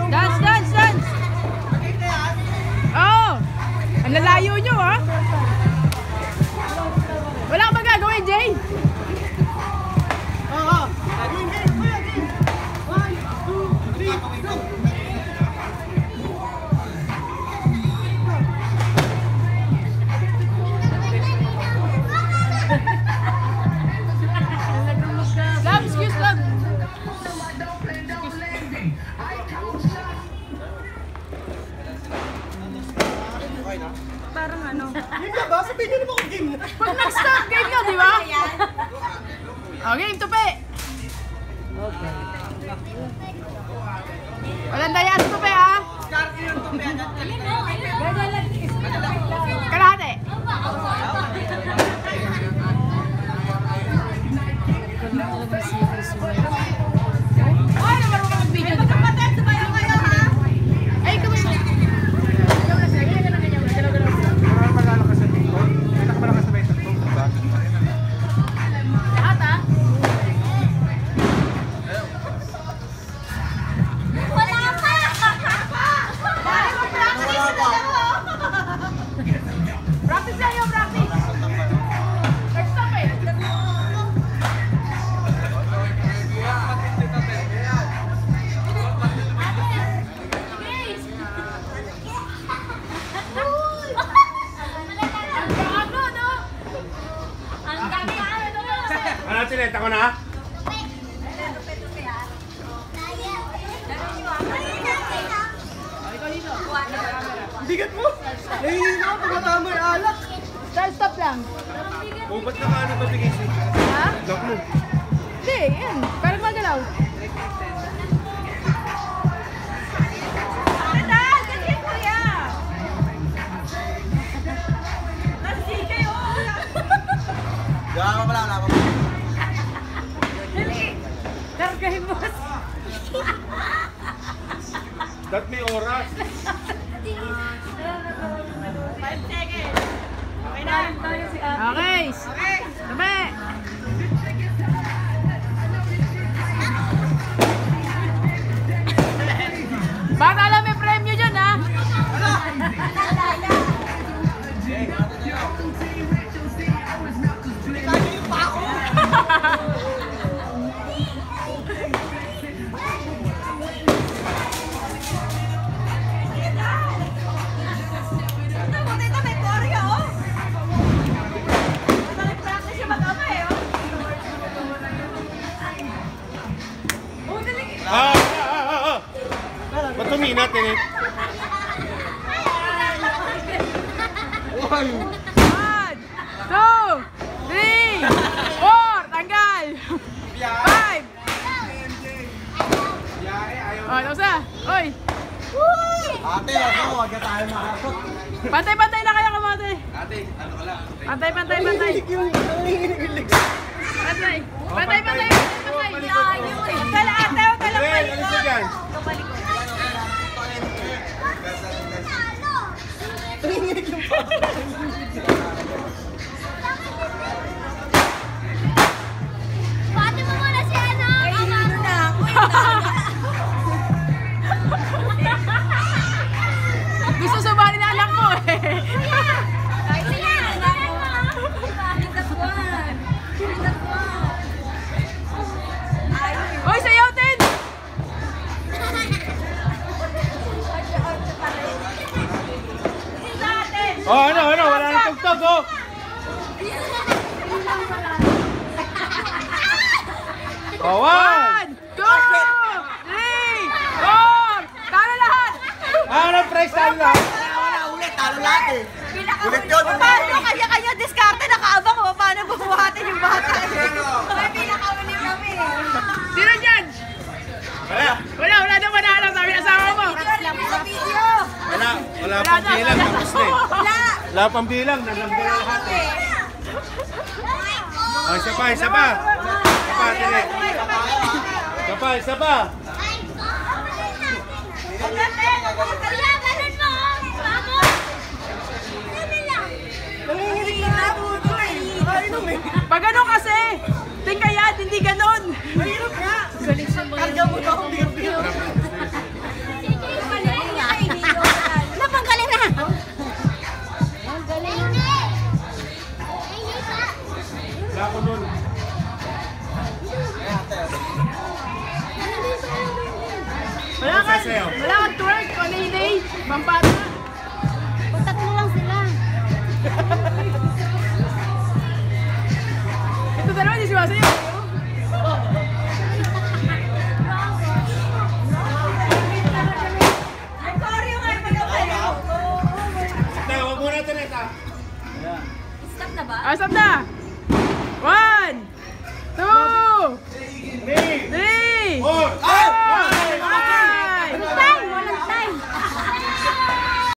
Dance, dance, dance! Oo! Ang lalayo nyo, ha? Wala ka ba gagawin, Jay? Oo! Gagawin, Jay! 1, 2, 3, go! Love, excuse, love! Parang ano? Game na ba? Sabihin nyo naman kung game na. Pag nag-start game nyo, di ba? O, game, tupi! Okay. Walang daya sa tupi, ha? Kalahati! Ay, naman mo mag-video dito. Ay, kamay mo. Lahat, ha? Practice lang yung practice. Nag-stop eh. Ano, sineta ko na? Bigat mo! Nahihina ako pag matama yung alak. Stop lang. Ba't na kaano ba bigay siya? Ha? Lock mo. Hindi, yan. Parang magalaw. Wala pa pala. Kargahin mo. Dat may oras. 5 seconds. Okay na. Okay. Sabi. Baka alam may premyo dyan, ha? Ba't tuminat eh? 1, 2, 3, 4, tanggal. 5. Oh, nausa. Oy. Ate, wag ka tayo makakot. Pantay-pantay na kayo, kamate. Ate, ano ka lang? Pantay. Pantay. Pantay. Tala ate, tala Well, alis na dyan. Pati mo muna si ano? Gusto sumali na anak mo eh. Hoy, sayaw din! Oh, ano, wala nang tugtog, oh. Oh, 1, 2, 3, 4! Talo lahat! ano, price talo lahat? Wala, ulit. Talo lahat eh. Ulit yun. Paano kanya-kanya diskarte nakaabang mo? Paano bubuhatin yung bata? May pinakauli kami. Sino dyan? Wala na manalo. Sabi na asawa mo. Sa video. Wala pang bilang, tapos na eh. Wala. Wala pang bilang, nalambing na lahat eh. Oh, isa pa, tili. Isa pa. Kaya ganun mo! Vamos! Nanginginig na ako ito eh. Pag ganun kasi, tingkayat, hindi ganun. Mahirap nga. Karga mo na akong bigat-bigat. sa'yo? Wala kang twerk, panay-nay, mampata. Tatlo lang sila. Ito dalawa, di sumasayaw. Ang sorry yung ay pagkasayaw. Ito, huwag muna Tinet ha. Stop na ba? Ah, stop na! 1, 2, 3, 4,